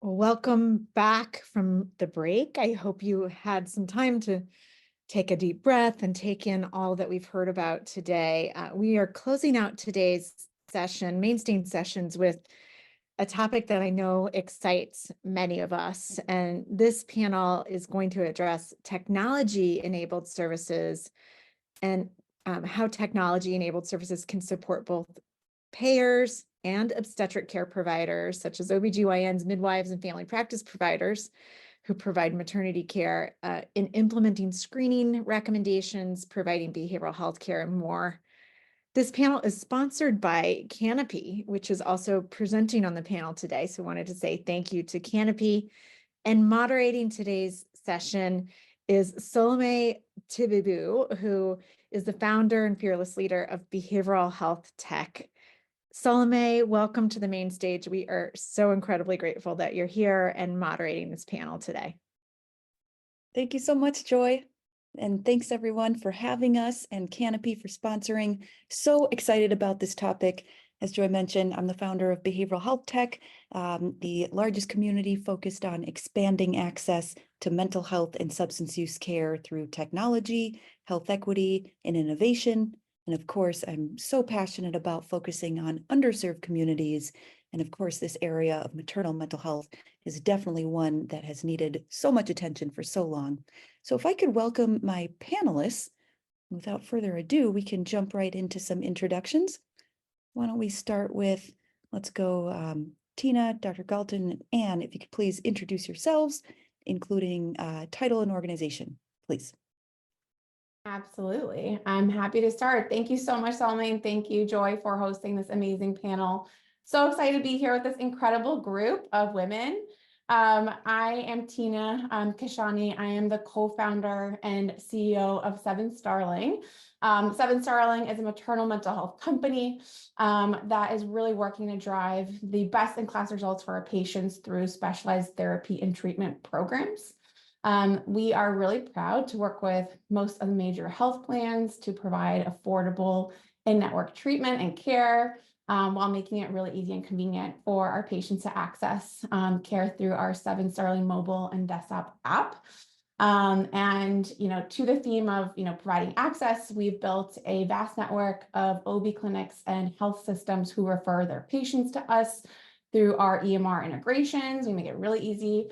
Welcome back from the break. I hope you had some time to take a deep breath and take in all that we've heard about today. We are closing out today's session, Mainstay Sessions, with a topic that I know excites many of us. And this panel is going to address technology-enabled services and how technology-enabled services can support both payers and obstetric care providers, such as OBGYNs, midwives, and family practice providers who provide maternity care in implementing screening recommendations, providing behavioral health care, and more. This panel is sponsored by Canopy, which is also presenting on the panel today. So I wanted to say thank you to Canopy. And moderating today's session is Salome Tibibu, who is the founder and fearless leader of behavioral health tech. Salome, welcome to the main stage. We are so incredibly grateful that you're here and moderating this panel today. Thank you so much, Joy. And thanks everyone for having us and Canopy for sponsoring. So excited about this topic. As Joy mentioned, I'm the founder of Behavioral Health Tech, the largest community focused on expanding access to mental health and substance use care through technology, health equity, and innovation. And of course, I'm so passionate about focusing on underserved communities. And of course, this area of maternal mental health is definitely one that has needed so much attention for so long. So if I could welcome my panelists, without further ado, we can jump right into some introductions. Why don't we start with, let's go, Tina, Dr. Galton, and Anne, if you could please introduce yourselves, including title and organization, please. Absolutely. I'm happy to start. Thank you so much, Salome, and thank you, Joy, for hosting this amazing panel. So excited to be here with this incredible group of women. I am Tina Kashani. I am the co-founder and CEO of Seven Starling. Seven Starling is a maternal mental health company that is really working to drive the best-in-class results for our patients through specialized therapy and treatment programs. We are really proud to work with most of the major health plans to provide affordable in-network treatment and care while making it really easy and convenient for our patients to access care through our Seven Starling mobile and desktop app. And to the theme of providing access, we've built a vast network of OB clinics and health systems who refer their patients to us through our EMR integrations. We make it really easy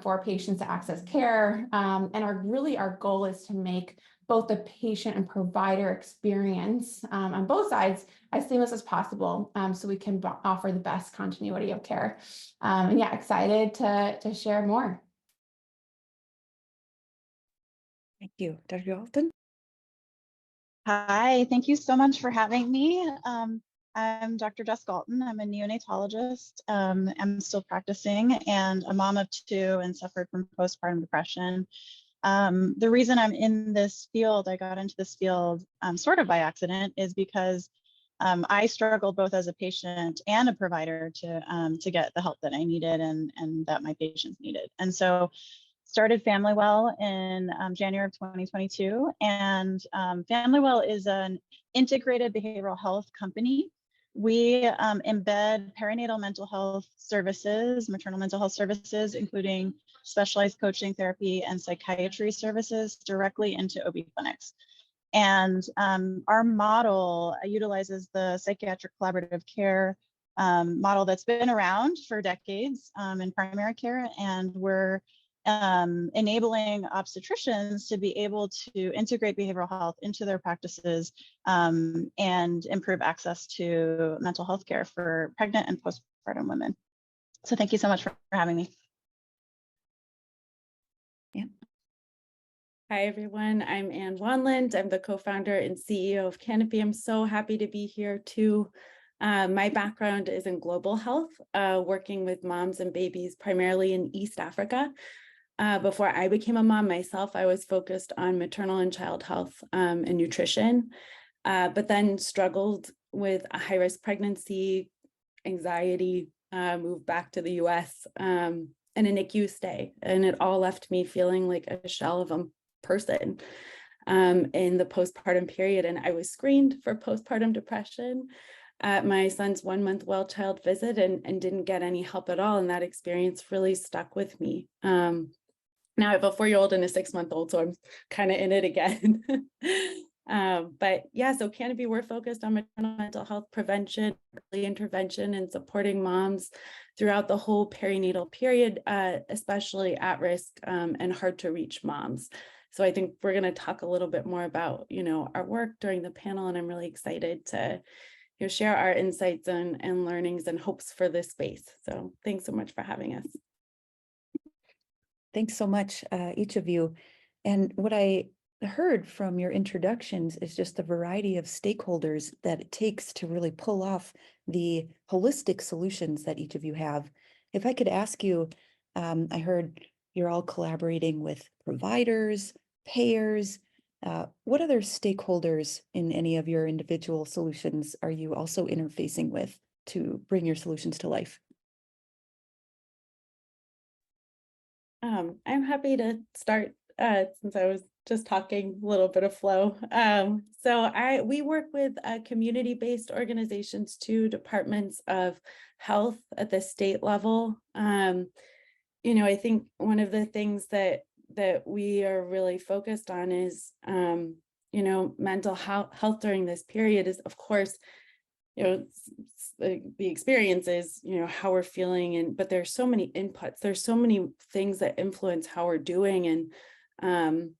for patients to access care. And our goal is to make both the patient and provider experience on both sides as seamless as possible so we can offer the best continuity of care. And yeah, excited to share more. Thank you. Dr. Galton? Hi, thank you so much for having me. I'm Dr. Jess Galton. I'm a neonatologist. I'm still practicing and a mom of two and suffered from postpartum depression. The reason I'm in this field, I got into this field sort of by accident, is because I struggled both as a patient and a provider to get the help that I needed and that my patients needed. And so started FamilyWell in January of 2022. And FamilyWell is an integrated behavioral health company. We embed perinatal mental health services, maternal mental health services, including specialized coaching, therapy, and psychiatry services directly into OB clinics. And our model utilizes the psychiatric collaborative care model that's been around for decades in primary care. And we're enabling obstetricians to be able to integrate behavioral health into their practices and improve access to mental health care for pregnant and postpartum women. So thank you so much for having me. Yeah. Hi, everyone. I'm Anne Wanland. I'm the co-founder and CEO of Canopy. I'm so happy to be here too. My background is in global health, working with moms and babies primarily in East Africa. Before I became a mom myself, I was focused on maternal and child health and nutrition, but then struggled with a high-risk pregnancy, anxiety, moved back to the US, and a NICU stay. And it all left me feeling like a shell of a person in the postpartum period. And I was screened for postpartum depression. at my son's 1-month well child visit and didn't get any help at all. And that experience really stuck with me. Now I have a 4-year-old and a 6-month-old, so I'm kind of in it again. But yeah, so Canopy, we're focused on maternal mental health prevention, early intervention, and supporting moms throughout the whole perinatal period, especially at risk and hard to reach moms. So I think we're going to talk a little bit more about, our work during the panel, and I'm really excited to share our insights and learnings and hopes for this space. So thanks so much for having us. Thanks so much, each of you. And what I heard from your introductions is just the variety of stakeholders that it takes to really pull off the holistic solutions that each of you have. If I could ask you, I heard you're all collaborating with providers, payers. What other stakeholders in any of your individual solutions are you also interfacing with to bring your solutions to life? I'm happy to start since I was just talking a little bit of flow. So we work with community-based organizations too, departments of health at the state level. I think one of the things that we are really focused on is, mental health during this period is, of course, the experiences, how we're feeling, but there's so many inputs, there's so many things that influence how we're doing. And,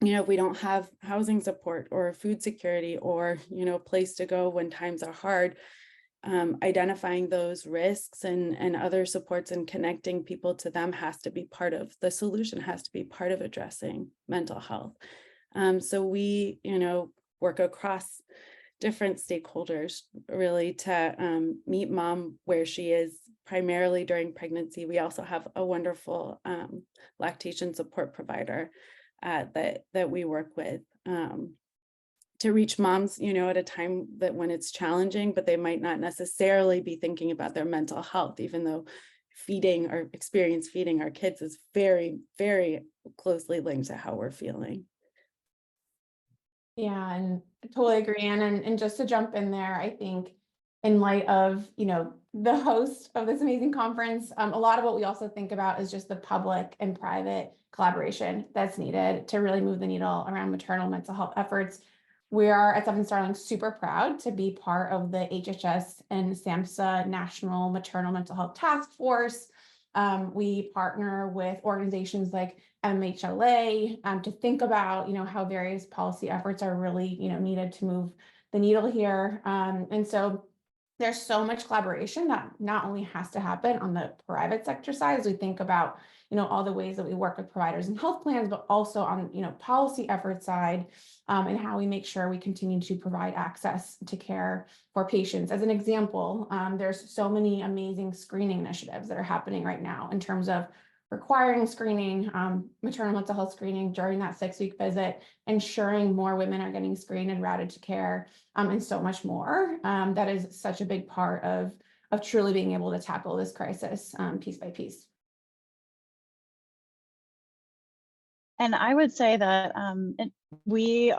if we don't have housing support or food security or, a place to go when times are hard, identifying those risks and other supports and connecting people to them has to be part of the solution, has to be part of addressing mental health. So we, work across different stakeholders really to meet mom where she is, primarily during pregnancy. We also have a wonderful lactation support provider that we work with to reach moms, at a time that when it's challenging, but they might not necessarily be thinking about their mental health, even though feeding or experience feeding our kids is very, very closely linked to how we're feeling. Yeah, and I totally agree, Anne. And just to jump in there, I think in light of, the host of this amazing conference, a lot of what we also think about is just the public and private collaboration that's needed to really move the needle around maternal mental health efforts. We are at 7 Starling super proud to be part of the HHS and SAMHSA National Maternal Mental Health Task Force. We partner with organizations like MHLA to think about, how various policy efforts are really, needed to move the needle here. And so there's so much collaboration that not only has to happen on the private sector side as we think about, all the ways that we work with providers and health plans, but also on, policy effort side and how we make sure we continue to provide access to care for patients. As an example, there's so many amazing screening initiatives that are happening right now in terms of requiring screening, maternal mental health screening during that 6-week visit, ensuring more women are getting screened and routed to care, and so much more. That is such a big part of truly being able to tackle this crisis piece by piece. And I would say that we're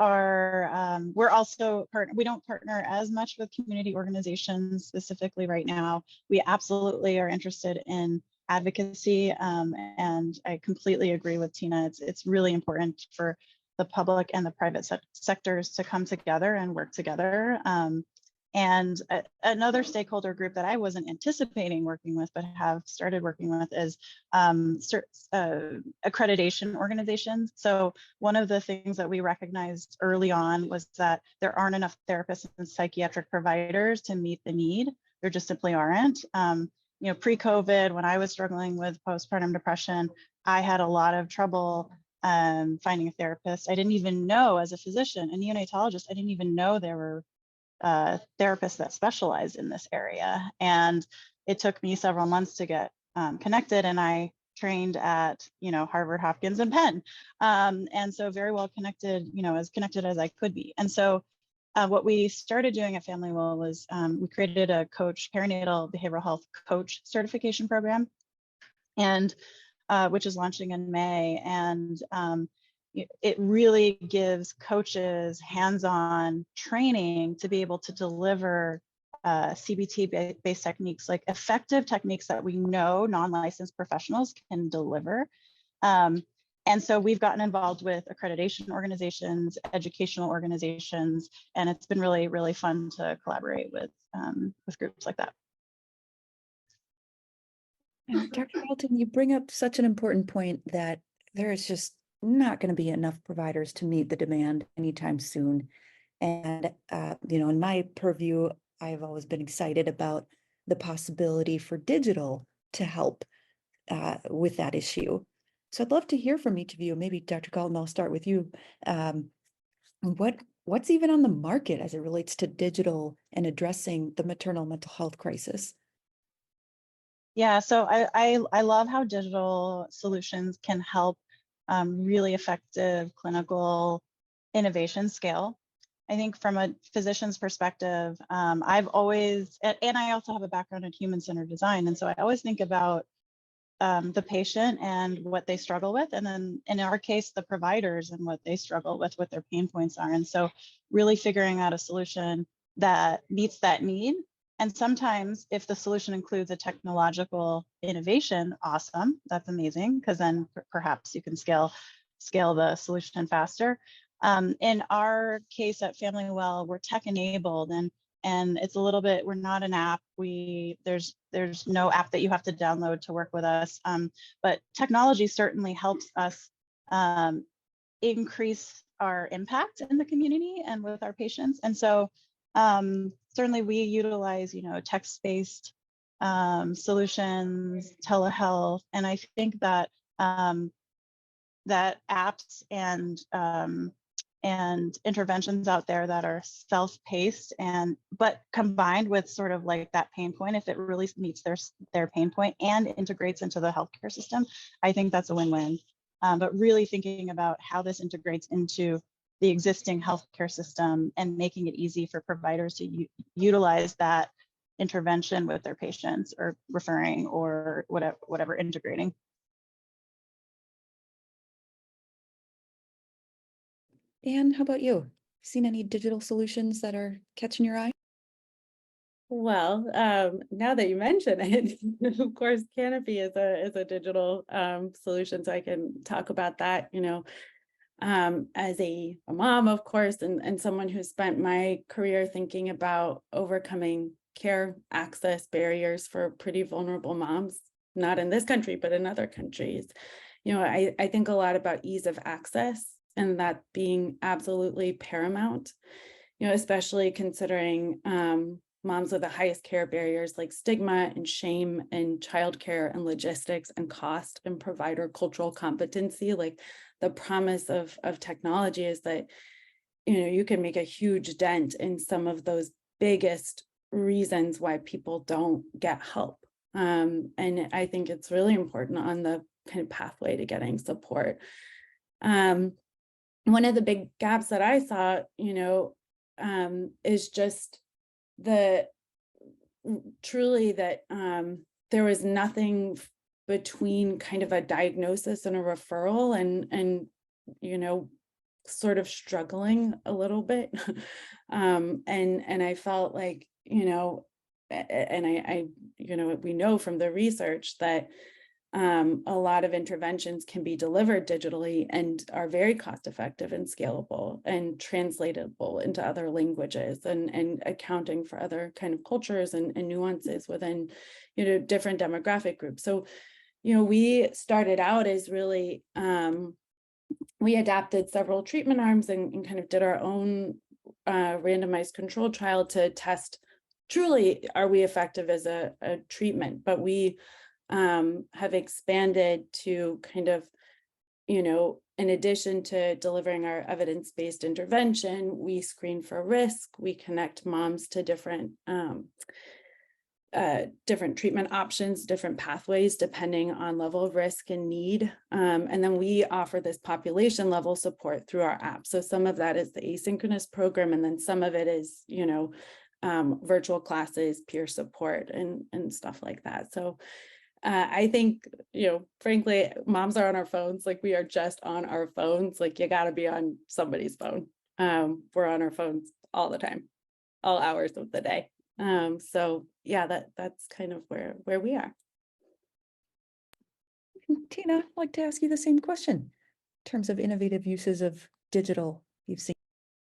also we don't partner as much with community organizations specifically right now. We absolutely are interested in advocacy, and I completely agree with Tina. It's really important for the public and the private sectors to come together and work together. And another stakeholder group that I wasn't anticipating working with, but have started working with, is accreditation organizations. So one of the things that we recognized early on was that there aren't enough therapists and psychiatric providers to meet the need. There just simply aren't. Pre-COVID, when I was struggling with postpartum depression, I had a lot of trouble finding a therapist. I didn't even know, as a physician, a neonatologist, I didn't even know there were therapists that specialize in this area. And it took me several months to get connected, and I trained at, Harvard, Hopkins, and Penn. And so very well connected, as connected as I could be. And so what we started doing at Family Well was we created a perinatal behavioral health coach certification program, and which is launching in May. And it really gives coaches hands-on training to be able to deliver CBT-based techniques, like effective techniques that we know non-licensed professionals can deliver. And so we've gotten involved with accreditation organizations, educational organizations, and it's been really, really fun to collaborate with groups like that. Dr. Alton, you bring up such an important point that there is just not going to be enough providers to meet the demand anytime soon. And, in my purview, I've always been excited about the possibility for digital to help with that issue. So I'd love to hear from each of you. Maybe Dr. Galton, I'll start with you. What's even on the market as it relates to digital and addressing the maternal mental health crisis? Yeah, so I love how digital solutions can help really effective clinical innovation scale. I think from a physician's perspective, I've always, and I also have a background in human-centered design, and so I always think about the patient and what they struggle with, and then in our case, the providers and what they struggle with, what their pain points are. And so really figuring out a solution that meets that need. And sometimes if the solution includes a technological innovation, awesome, that's amazing, because then perhaps you can scale the solution faster. In our case at Family Well, we're tech enabled, and it's a little bit, we're not an app. There's no app that you have to download to work with us. But technology certainly helps us increase our impact in the community and with our patients. And so certainly we utilize, text-based solutions, telehealth, and I think that that apps and interventions out there that are self-paced but combined with sort of like that pain point, if it really meets their pain point and integrates into the healthcare system, I think that's a win-win. But really thinking about how this integrates into the existing healthcare system and making it easy for providers to utilize that intervention with their patients or referring or whatever integrating. Dan, how about you? Seen any digital solutions that are catching your eye? Well, now that you mention it, of course, Canopy is a digital solution, so I can talk about that. As a mom, of course, and someone who spent my career thinking about overcoming care access barriers for pretty vulnerable moms, not in this country, but in other countries. I think a lot about ease of access and that being absolutely paramount, especially considering moms with the highest care barriers like stigma and shame and childcare and logistics and cost and provider cultural competency. Like the promise of technology is that, you can make a huge dent in some of those biggest reasons why people don't get help. And I think it's really important on the kind of pathway to getting support. One of the big gaps that I saw, is just truly that there was nothing between kind of a diagnosis and a referral and sort of struggling a little bit. And I felt like, and I we know from the research that a lot of interventions can be delivered digitally and are very cost effective and scalable and translatable into other languages and accounting for other kind of cultures and nuances within, different demographic groups. So, we started out as really, we adapted several treatment arms and kind of did our own randomized controlled trial to test truly, are we effective as a treatment? But we have expanded to kind of, in addition to delivering our evidence-based intervention, we screen for risk, we connect moms to different treatment options, different pathways, depending on level of risk and need. And then we offer this population level support through our app. So some of that is the asynchronous program, and then some of it is, virtual classes, peer support, and stuff like that. So I think, frankly, moms are on our phones. Like we are just on our phones. Like you got to be on somebody's phone. We're on our phones all the time, all hours of the day. So yeah, that's kind of where we are. Tina, I'd like to ask you the same question in terms of innovative uses of digital you've seen.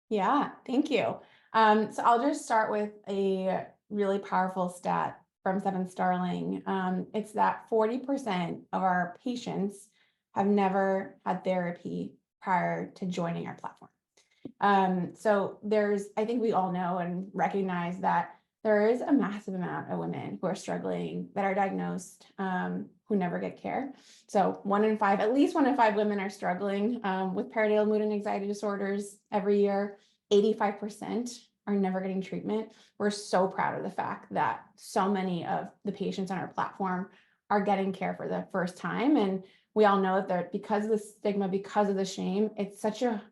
Yeah, thank you. So I'll just start with a really powerful stat from Seven Starling. It's that 40% of our patients have never had therapy prior to joining our platform. So I think we all know and recognize that there is a massive amount of women who are struggling that are diagnosed, who never get care. So at least 1 in 5 women are struggling with perinatal mood and anxiety disorders every year. 85% are never getting treatment. We're so proud of the fact that so many of the patients on our platform are getting care for the first time. And we all know that because of the stigma, because of the shame, it's such a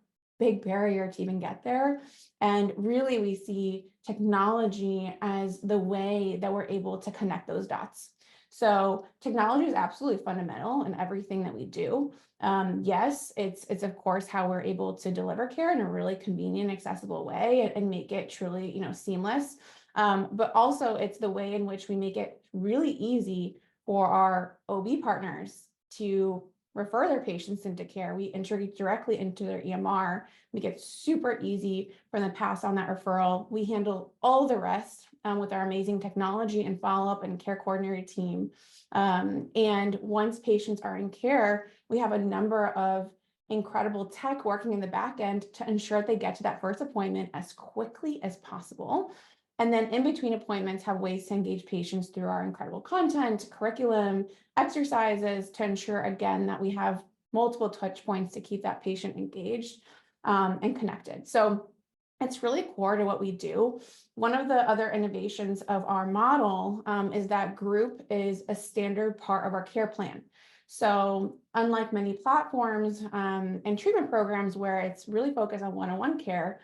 big barrier to even get there. And really, we see technology as the way that we're able to connect those dots. So technology is absolutely fundamental in everything that we do. Yes, it's of course how we're able to deliver care in a really convenient, accessible way and make it truly, seamless. But also it's the way in which we make it really easy for our OB partners to refer their patients into care. We integrate directly into their EMR. Make it super easy for them to pass on that referral. We handle all the rest with our amazing technology and follow-up and care coordinator team. And once patients are in care, we have a number of incredible tech working in the back end to ensure that they get to that first appointment as quickly as possible. And then in between appointments, have ways to engage patients through our incredible content, curriculum, exercises to ensure, again, that we have multiple touch points to keep that patient engaged and connected. So it's really core to what we do. One of the other innovations of our model is that group is a standard part of our care plan. So unlike many platforms and treatment programs where it's really focused on one-on-one care,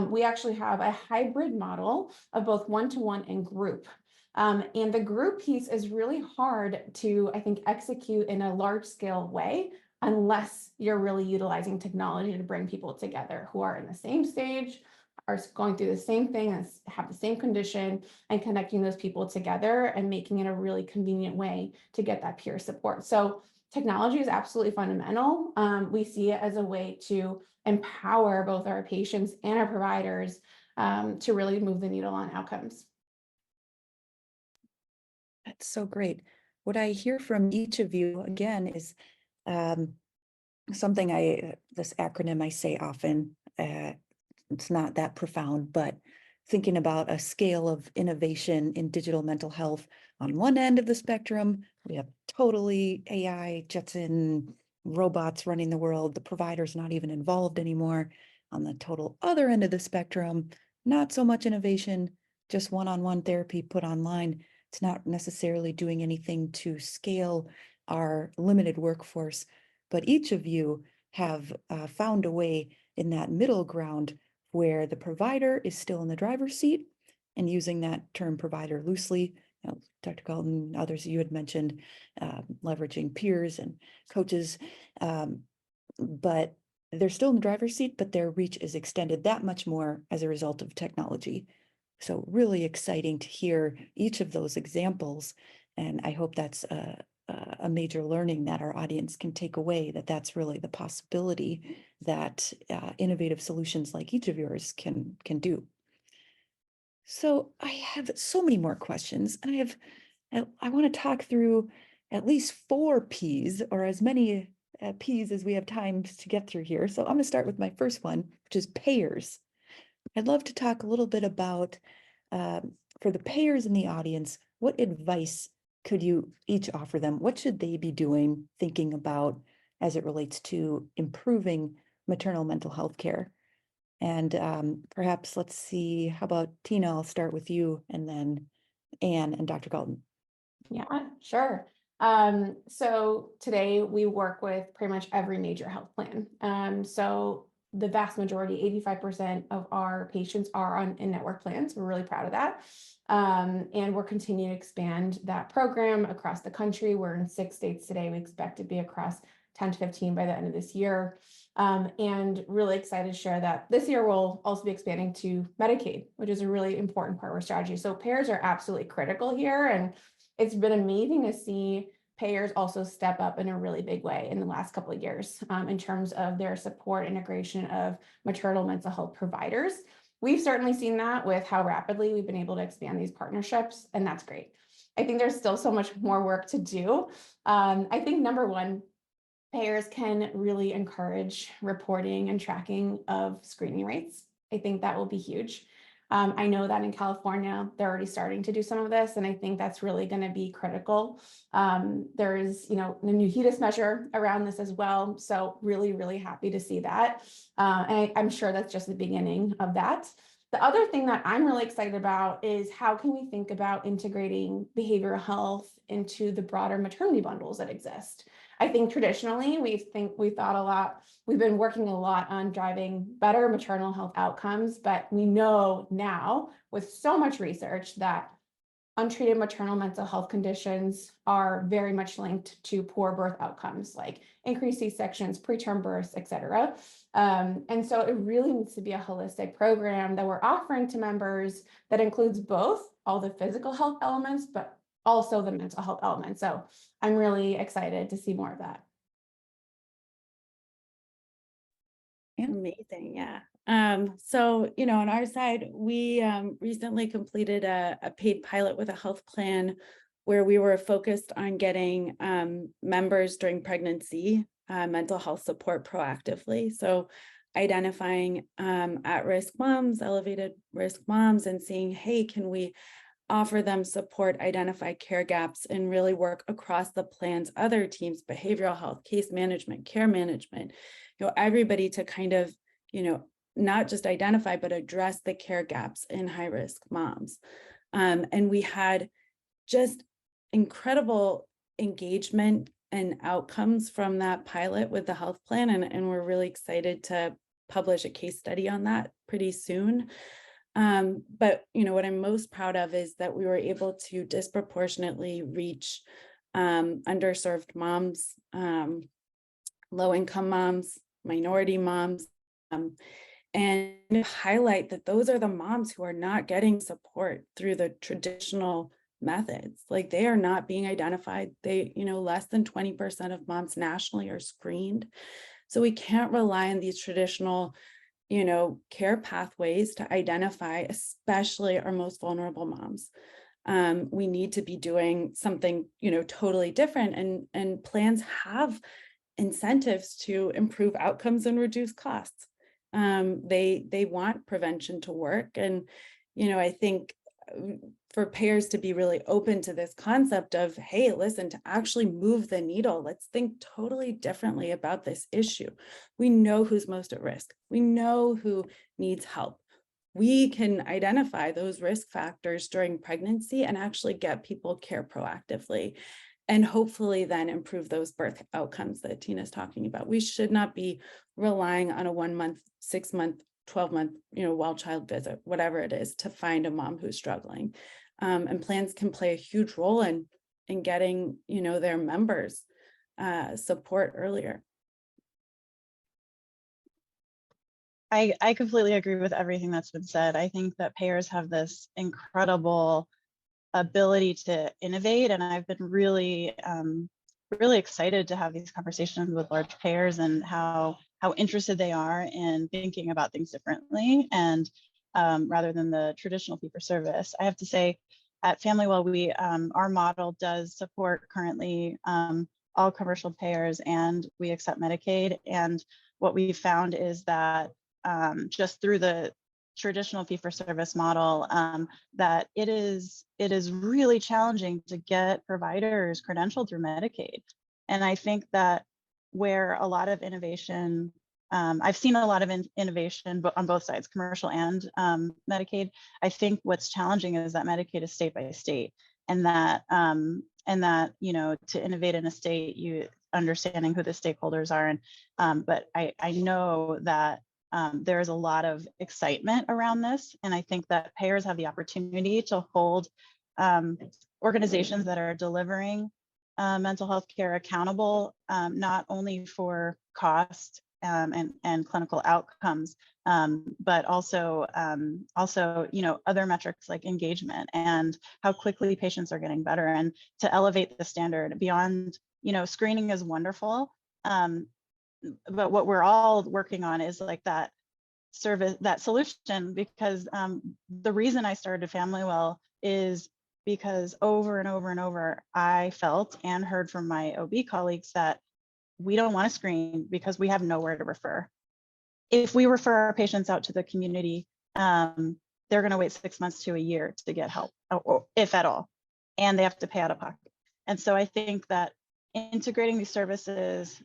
we actually have a hybrid model of both one-to-one and group. And the group piece is really hard to, I think, execute in a large scale way unless you're really utilizing technology to bring people together who are in the same stage, are going through the same thing, and have the same condition, and connecting those people together and making it a really convenient way to get that peer support. So technology is absolutely fundamental. We see it as a way to empower both our patients and our providers to really move the needle on outcomes. That's so great. What I hear from each of you again is something this acronym I say often, it's not that profound, but thinking about a scale of innovation in digital mental health. On one end of the spectrum, we have totally AI, Jetson, robots running the world, the provider's not even involved anymore. On the total other end of the spectrum, not so much innovation, just one-on-one therapy put online. It's not necessarily doing anything to scale our limited workforce, but each of you have found a way in that middle ground where the provider is still in the driver's seat, and using that term provider loosely. Dr. Galton, others you had mentioned, leveraging peers and coaches, but they're still in the driver's seat, but their reach is extended that much more as a result of technology. So really exciting to hear each of those examples. And I hope that's a major learning that our audience can take away, that that's really the possibility that innovative solutions like each of yours can do. So I have so many more questions, and I want to talk through at least 4 P's, or as many P's as we have time to get through here. So I'm going to start with my first one, which is payers. I'd love to talk a little bit about, for the payers in the audience, what advice could you each offer them? What should they be doing, thinking about as it relates to improving maternal mental health care? And perhaps let's see, how about Tina, I'll start with you, and then Anne and Dr. Galton. Yeah, sure. So today we work with pretty much every major health plan. So the vast majority, 85% of our patients are on in-network plans. We're really proud of that. And we're continuing to expand that program across the country. We're in 6 states today. We expect to be across 10 to 15 by the end of this year. And really excited to share that this year we'll also be expanding to Medicaid, which is a really important part of our strategy. So payers are absolutely critical here. And it's been amazing to see payers also step up in a really big way in the last couple of years in terms of their support integration of maternal mental health providers. We've certainly seen that with how rapidly we've been able to expand these partnerships, and that's great. I think there's still so much more work to do. I think number one, payers can really encourage reporting and tracking of screening rates. I think that will be huge. I know that in California, they're already starting to do some of this, and I think that's really going to be critical. There is, a new HEDIS measure around this as well. So really, really happy to see that. And I'm sure that's just the beginning of that. The other thing that I'm really excited about is how can we think about integrating behavioral health into the broader maternity bundles that exist. I think traditionally we've thought a lot, we've been working a lot on driving better maternal health outcomes, but we know now with so much research that untreated maternal mental health conditions are very much linked to poor birth outcomes like increased C-sections, preterm births, et cetera. And so it really needs to be a holistic program that we're offering to members that includes both all the physical health elements, but also the mental health element. So I'm really excited to see more of that. Amazing. Yeah. So, on our side, we recently completed a paid pilot with a health plan where we were focused on getting members during pregnancy mental health support proactively. So identifying at-risk moms, elevated risk moms, and seeing, hey, can we offer them support, identify care gaps, and really work across the plan's other teams, behavioral health, case management, care management, everybody to kind of, not just identify, but address the care gaps in high-risk moms. And we had just incredible engagement and outcomes from that pilot with the health plan. And we're really excited to publish a case study on that pretty soon. But what I'm most proud of is that we were able to disproportionately reach underserved moms, low-income moms, minority moms, and highlight that those are the moms who are not getting support through the traditional methods. Like they are not being identified. They, less than 20% of moms nationally are screened. So we can't rely on these traditional care pathways to identify, especially our most vulnerable moms. We need to be doing something, totally different. And plans have incentives to improve outcomes and reduce costs. They want prevention to work. And, I think for payers to be really open to this concept of, hey, listen, to actually move the needle, let's think totally differently about this issue. We know who's most at risk. We know who needs help. We can identify those risk factors during pregnancy and actually get people care proactively and hopefully then improve those birth outcomes that Tina's talking about. We should not be relying on a 1 month, 6 month, 12-month, well child visit, whatever it is, to find a mom who's struggling. And plans can play a huge role in getting, their members support earlier. I completely agree with everything that's been said. I think that payers have this incredible ability to innovate, and I've been really, really excited to have these conversations with large payers and how interested they are in thinking about things differently and rather than the traditional fee-for-service. I have to say, at FamilyWell, we our model does support currently all commercial payers, and we accept Medicaid. And what we found is that just through the traditional fee-for-service model, that it is really challenging to get providers credentialed through Medicaid. And I think that where a lot of innovation, I've seen a lot of innovation on both sides, commercial and Medicaid. I think what's challenging is that Medicaid is state by state, and that to innovate in a state, you understanding who the stakeholders are. And but I know that there is a lot of excitement around this, and I think that payers have the opportunity to hold organizations that are delivering mental health care accountable, not only for cost and clinical outcomes, but also, other metrics like engagement and how quickly patients are getting better, and to elevate the standard beyond, screening is wonderful. But what we're all working on is like that service, that solution, because the reason I started Family Well is because over and over and over, I felt and heard from my OB colleagues that we don't want to screen because we have nowhere to refer. If we refer our patients out to the community, they're going to wait 6 months to a year to get help, or if at all, and they have to pay out of pocket. And so I think that integrating these services,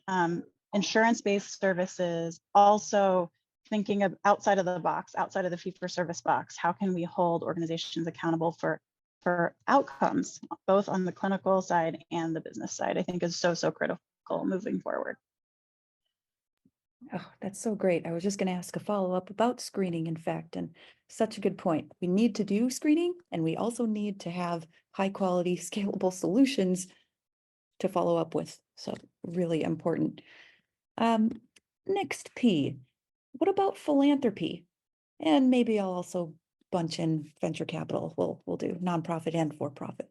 insurance-based services, also thinking of outside of the box, outside of the fee-for-service box, how can we hold organizations accountable for outcomes, both on the clinical side and the business side, I think is so critical moving forward. Oh, that's so great. I was just going to ask a follow-up about screening, in fact, and such a good point. We need to do screening, and we also need to have high quality, scalable solutions to follow up with. So really important. Next P, what about philanthropy? And maybe I'll also bunch in venture capital. We'll do nonprofit and for-profit.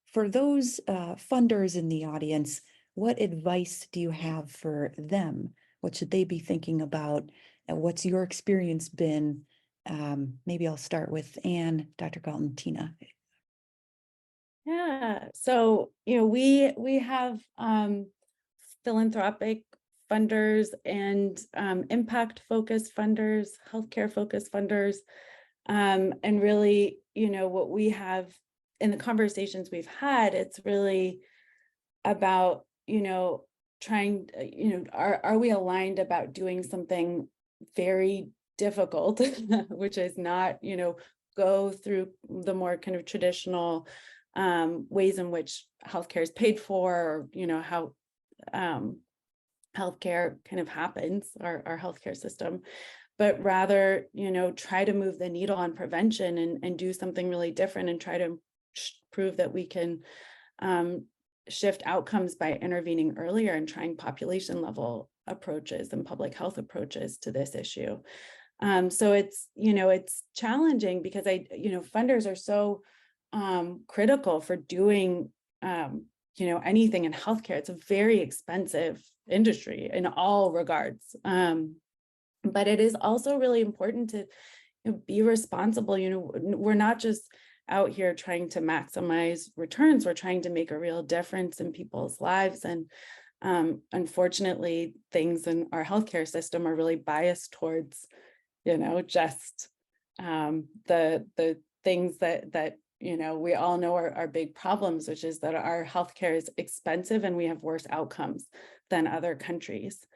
For those funders in the audience, what advice do you have for them? What should they be thinking about? And what's your experience been? Maybe I'll start with Anne, Dr. Galton, Tina. Yeah, so we have philanthropic funders and impact focused funders, healthcare focused funders, and really, what we have in the conversations we've had, it's really about trying, are we aligned about doing something very difficult, which is not, go through the more kind of traditional ways in which healthcare is paid for, or, how healthcare kind of happens, our healthcare system, but rather, try to move the needle on prevention and do something really different and try to prove that we can shift outcomes by intervening earlier and trying population level approaches and public health approaches to this issue. So it's challenging because funders are so critical for doing, anything in healthcare. It's a very expensive industry in all regards. But it is also really important to be responsible. We're not just out here trying to maximize returns. We're trying to make a real difference in people's lives. And unfortunately, things in our healthcare system are really biased towards, just the things that we all know are big problems, which is that our healthcare is expensive and we have worse outcomes than other countries.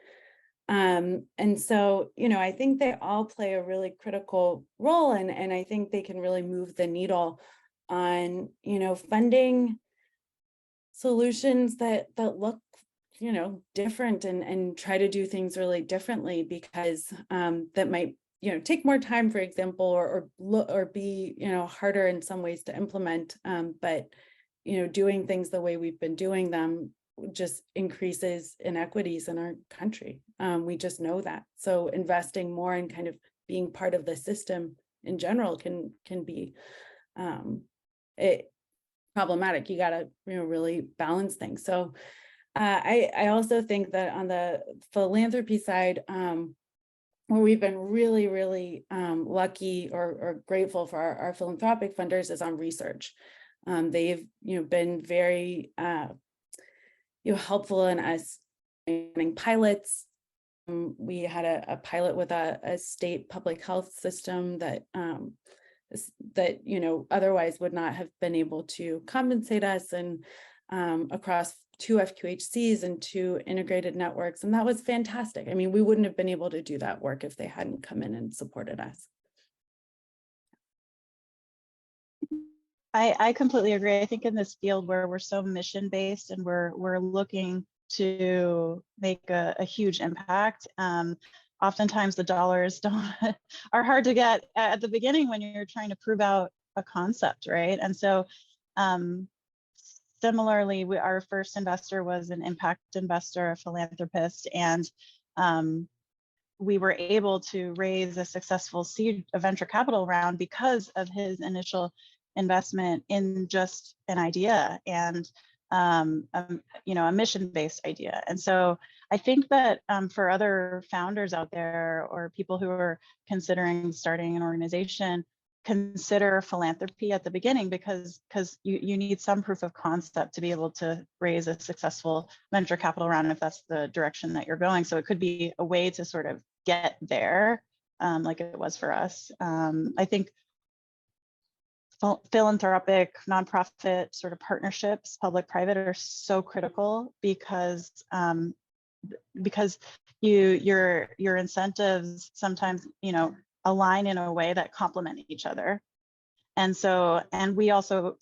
And so, I think they all play a really critical role, and I think they can really move the needle on, funding solutions that look, different and try to do things really differently, because that might, take more time, for example, or be, harder in some ways to implement. But, doing things the way we've been doing them just increases inequities in our country. We just know that. So investing more in kind of being part of the system in general can be problematic. You got to really balance things. So I also think that on the philanthropy side, where we've been really, really lucky or grateful for our philanthropic funders is on research. They've been very helpful in us running pilots. We had a pilot with a state public health system that otherwise would not have been able to compensate us, and across 2 FQHCs and 2 integrated networks. And that was fantastic. I mean, we wouldn't have been able to do that work if they hadn't come in and supported us. I completely agree. I think in this field where we're so mission-based and we're looking to make a huge impact, oftentimes the dollars are hard to get at the beginning when you're trying to prove out a concept, right? And so similarly, our first investor was an impact investor, a philanthropist, and we were able to raise a successful seed venture capital round because of his initial investment in just an idea and a mission-based idea. And so I think that for other founders out there or people who are considering starting an organization, consider philanthropy at the beginning because you need some proof of concept to be able to raise a successful venture capital round if that's the direction that you're going. So it could be a way to sort of get there, like it was for us. I think philanthropic, nonprofit sort of partnerships, public-private, are so critical because your incentives sometimes align in a way that complement each other. And so, and we also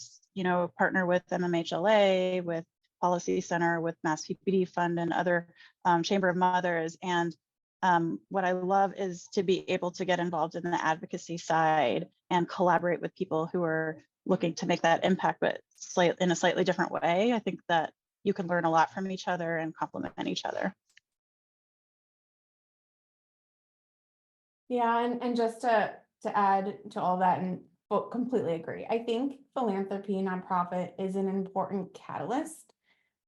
partner with MMHLA, with Policy Center, with Mass PPD Fund, and other Chamber of Mothers. And what I love is to be able to get involved in the advocacy side and collaborate with people who are looking to make that impact, but in a slightly different way. I think that you can learn a lot from each other and complement each other. Yeah, and just to add to all that, and completely agree. I think philanthropy, nonprofit, is an important catalyst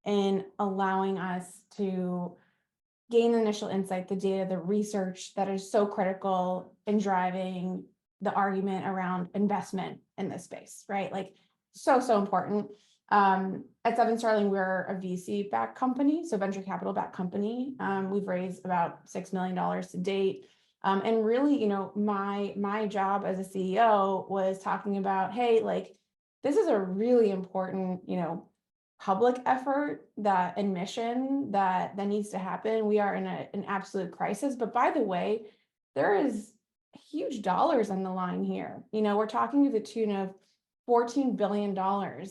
in allowing us to gain initial insight, the data, the research that is so critical in driving the argument around investment in this space, right? Like so important. At Seven Sterling, we're a VC-backed company, so venture capital-backed company. We've raised about $6 million to date. And really, my job as a CEO was talking about, hey, like, this is a really important, public effort and mission that needs to happen. We are in an absolute crisis. But by the way, there is huge dollars on the line here. We're talking to the tune of $14 billion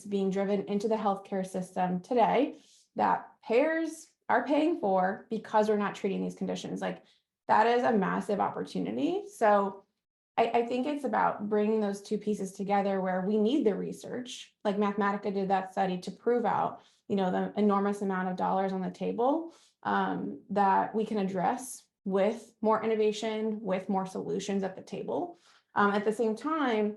being driven into the healthcare system today that payers are paying for because we're not treating these conditions. Like, that is a massive opportunity. So I think it's about bringing those two pieces together where we need the research, like Mathematica did that study to prove out, the enormous amount of dollars on the table that we can address with more innovation, with more solutions at the table. At the same time,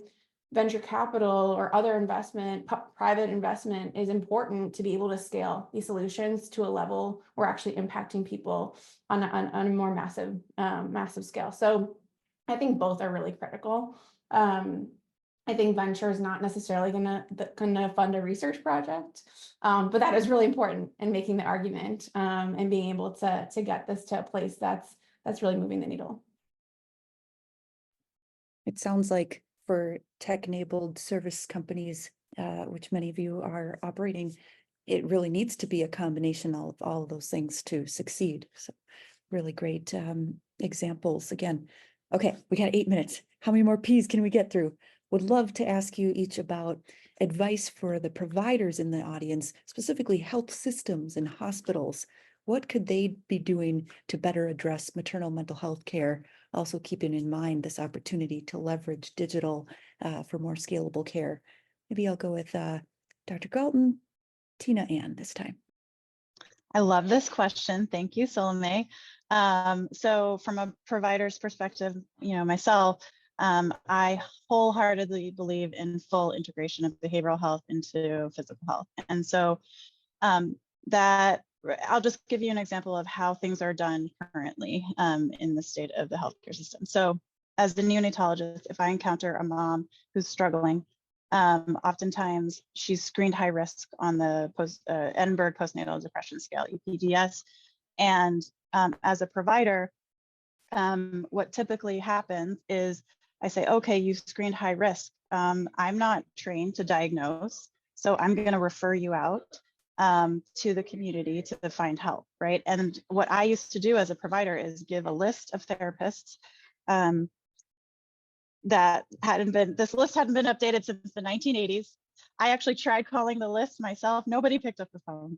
venture capital or other investment, private investment, is important to be able to scale these solutions to a level we're actually impacting people on a more massive scale. So I think both are really critical. I think venture is not necessarily gonna fund a research project, but that is really important in making the argument and being able to get this to a place that's really moving the needle. It sounds like for tech-enabled service companies, which many of you are operating, it really needs to be a combination of all of those things to succeed. So really great examples again. Okay, we got 8 minutes. How many more P's can we get through? Would love to ask you each about advice for the providers in the audience, specifically health systems and hospitals. What could they be doing to better address maternal mental health care? Also keeping in mind this opportunity to leverage digital for more scalable care. Maybe I'll go with Dr. Galton, Tina Ann this time. I love this question. Thank you, Salome. So from a provider's perspective, myself, I wholeheartedly believe in full integration of behavioral health into physical health. And so that I'll just give you an example of how things are done currently in the state of the healthcare system. So as the neonatologist, if I encounter a mom who's struggling, oftentimes she's screened high risk on the Edinburgh Postnatal Depression Scale, EPDS. And as a provider, what typically happens is I say, okay, you screened high risk. I'm not trained to diagnose, so I'm going to refer you out to the community to find help, right? And what I used to do as a provider is give a list of therapists this list hadn't been updated since the 1980s. I actually tried calling the list myself. Nobody picked up the phone.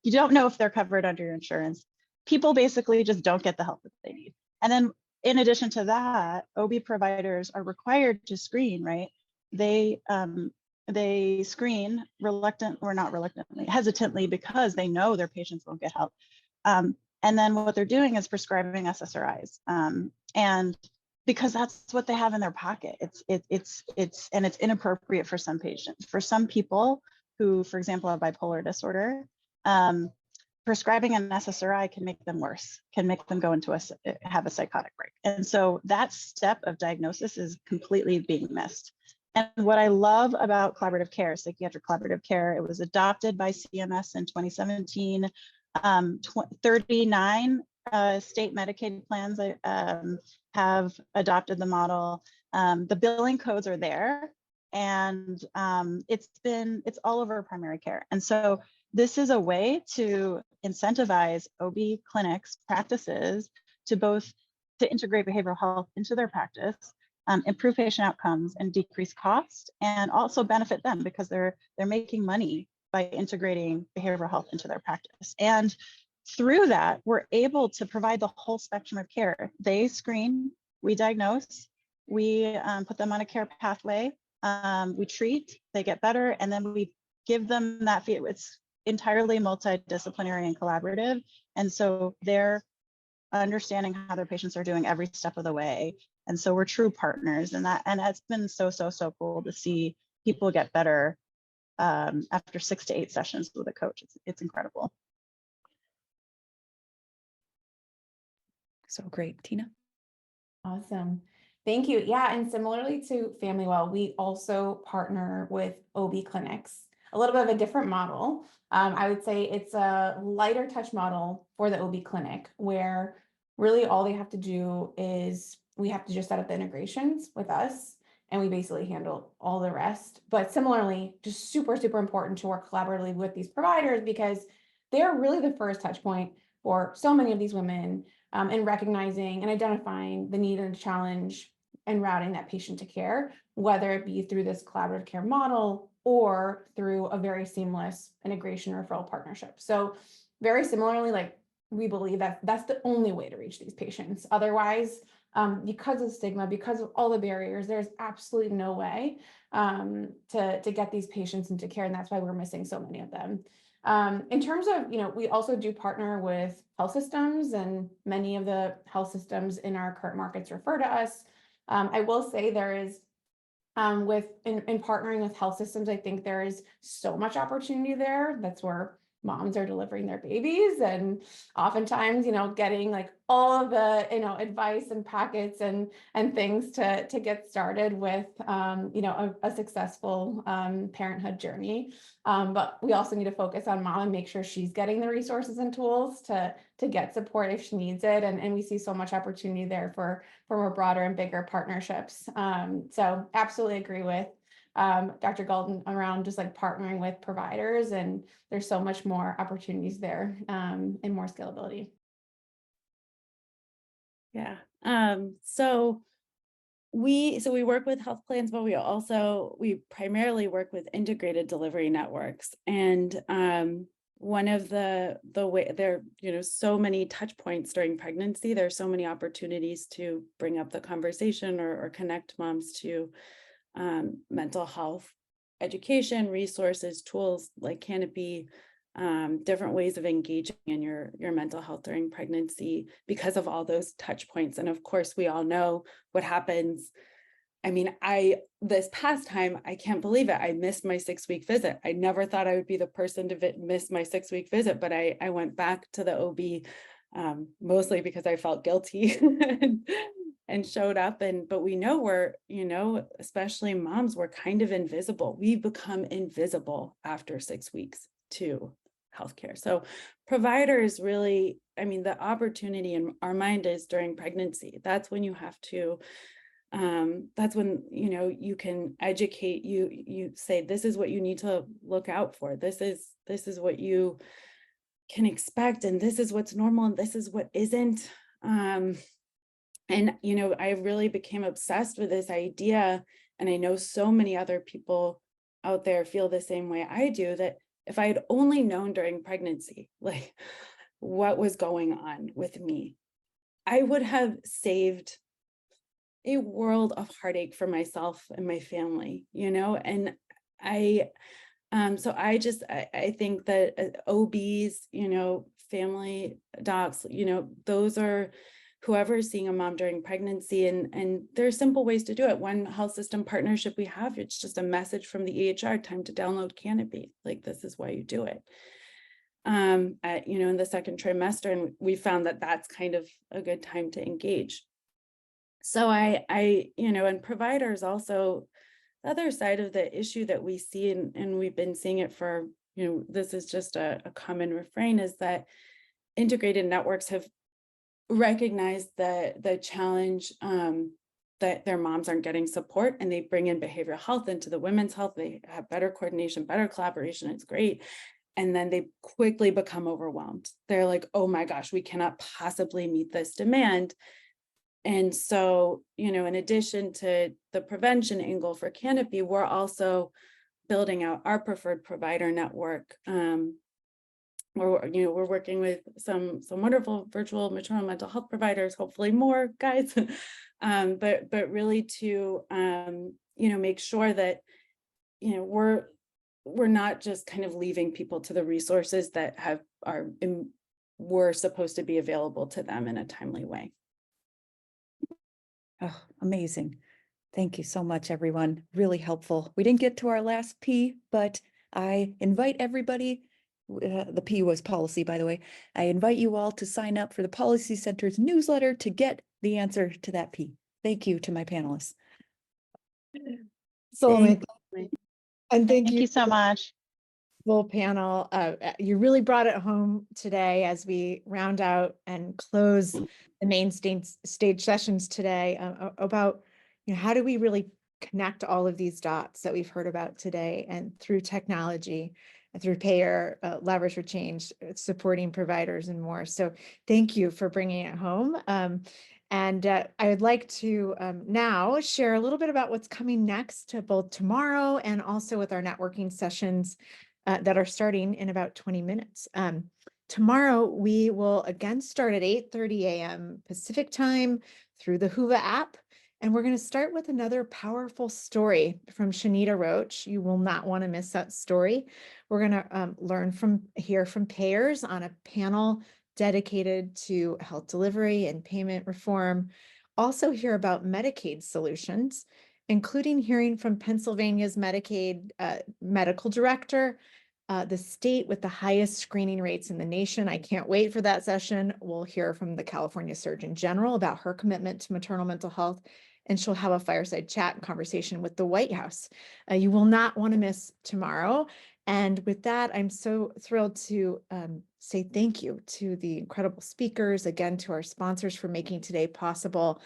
You don't know if they're covered under your insurance. People basically just don't get the help that they need. And then in addition to that, OB providers are required to screen, right? They they screen hesitantly because they know their patients won't get help. And then what they're doing is prescribing SSRIs. And because that's what they have in their pocket. It's inappropriate for some patients. For some people who, for example, have bipolar disorder, prescribing an SSRI can make them worse, can make them go into have a psychotic break. And so that step of diagnosis is completely being missed. And what I love about collaborative care, psychiatric collaborative care, it was adopted by CMS in 2017. 39 state Medicaid plans have adopted the model. The billing codes are there, and it's all over primary care. And so this is a way to incentivize OB clinics, practices to integrate behavioral health into their practice, improve patient outcomes and decrease cost, and also benefit them because they're making money by integrating behavioral health into their practice. And through that, we're able to provide the whole spectrum of care. They screen, we diagnose, we put them on a care pathway, we treat, they get better, and then we give them that fee. It's entirely multidisciplinary and collaborative. And so they're understanding how their patients are doing every step of the way. And so we're true partners, and that's been so cool to see people get better after 6 to 8 sessions with a coach. It's incredible. So great, Tina. Awesome. Thank you. Yeah, and similarly to FamilyWell, we also partner with OB clinics, a little bit of a different model. I would say it's a lighter touch model for the OB clinic, where really all they have to do is we have to just set up the integrations with us, and we basically handle all the rest. But similarly, just super important to work collaboratively with these providers, because they're really the first touch point for so many of these women, and recognizing and identifying the need and challenge and routing that patient to care, whether it be through this collaborative care model or through a very seamless integration referral partnership. So very similarly, like, we believe that that's the only way to reach these patients. Otherwise, because of stigma, because of all the barriers, there's absolutely no way to get these patients into care. And that's why we're missing so many of them. In terms of, we also do partner with health systems, and many of the health systems in our current markets refer to us. I will say there is, in partnering with health systems, I think there is so much opportunity there. That's where moms are delivering their babies, and oftentimes, getting like all of the, advice and packets and things to get started with, a successful parenthood journey. But we also need to focus on mom and make sure she's getting the resources and tools to get support if she needs it. And we see so much opportunity there for more broader and bigger partnerships. So absolutely agree with Dr. Golden around just like partnering with providers, and there's so much more opportunities there, and more scalability. Yeah. So we work with health plans, but we primarily work with integrated delivery networks. And one of the way there, so many touch points during pregnancy, there's so many opportunities to bring up the conversation or connect moms to mental health education, resources, tools like Canopy, different ways of engaging in your mental health during pregnancy because of all those touch points. And of course, we all know what happens. I mean, this past time, I can't believe it. I missed my 6-week visit. I never thought I would be the person to miss my 6-week visit, but I went back to the OB mostly because I felt guilty and showed up. But we know we're, especially moms, we're kind of invisible. We become invisible after 6 weeks to healthcare. So providers really, the opportunity in our mind is during pregnancy. That's when you have to, that's when, you can educate, you say, this is what you need to look out for. This is what you can expect. And this is what's normal. And this is what isn't. And, I really became obsessed with this idea. And I know so many other people out there feel the same way I do, that if I had only known during pregnancy, like what was going on with me, I would have saved a world of heartache for myself and my family, and I think that OBs, family docs, those are whoever is seeing a mom during pregnancy, and there are simple ways to do it. One health system partnership we have, it's just a message from the EHR, time to download Canopy. Like, this is why you do it. In the second trimester, and we found that that's kind of a good time to engage. So and providers also, the other side of the issue that we see, and we've been seeing it for, this is just a common refrain, is that integrated networks have recognized the challenge that their moms aren't getting support, and they bring in behavioral health into the women's health. They have better coordination, better collaboration. It's great. And then they quickly become overwhelmed. They're like, oh my gosh, we cannot possibly meet this demand. And so, in addition to the prevention angle for Canopy, we're also building out our preferred provider network. We're working with some wonderful virtual maternal mental health providers, hopefully more, guys, but really to make sure that we're not just kind of leaving people to the resources that were supposed to be available to them in a timely way. Oh, amazing. Thank you so much, everyone. Really helpful. We didn't get to our last P, but I invite everybody, the P was policy, by the way. I invite you all to sign up for the Policy Center's newsletter to get the answer to that P. Thank you to my panelists. Salome, and thank Thank you you so much. full panel. You really brought it home today as we round out and close the main stage sessions today about, how do we really connect all of these dots that we've heard about today, and through technology and through payer leverage for change, supporting providers and more. So thank you for bringing it home. And I would like to now share a little bit about what's coming next, both tomorrow and also with our networking sessions that are starting in about 20 minutes. Tomorrow, we will again start at 8:30 a.m. Pacific time through the Whova app. And we're going to start with another powerful story from Shanita Roach. You will not want to miss that story. We're going to hear from payers on a panel dedicated to health delivery and payment reform. Also hear about Medicaid solutions, including hearing from Pennsylvania's Medicaid medical director, the state with the highest screening rates in the nation. I can't wait for that session. We'll hear from the California Surgeon General about her commitment to maternal mental health, and she'll have a fireside chat and conversation with the White House. You will not want to miss tomorrow. And with that, I'm so thrilled to say thank you to the incredible speakers, again, to our sponsors for making today possible.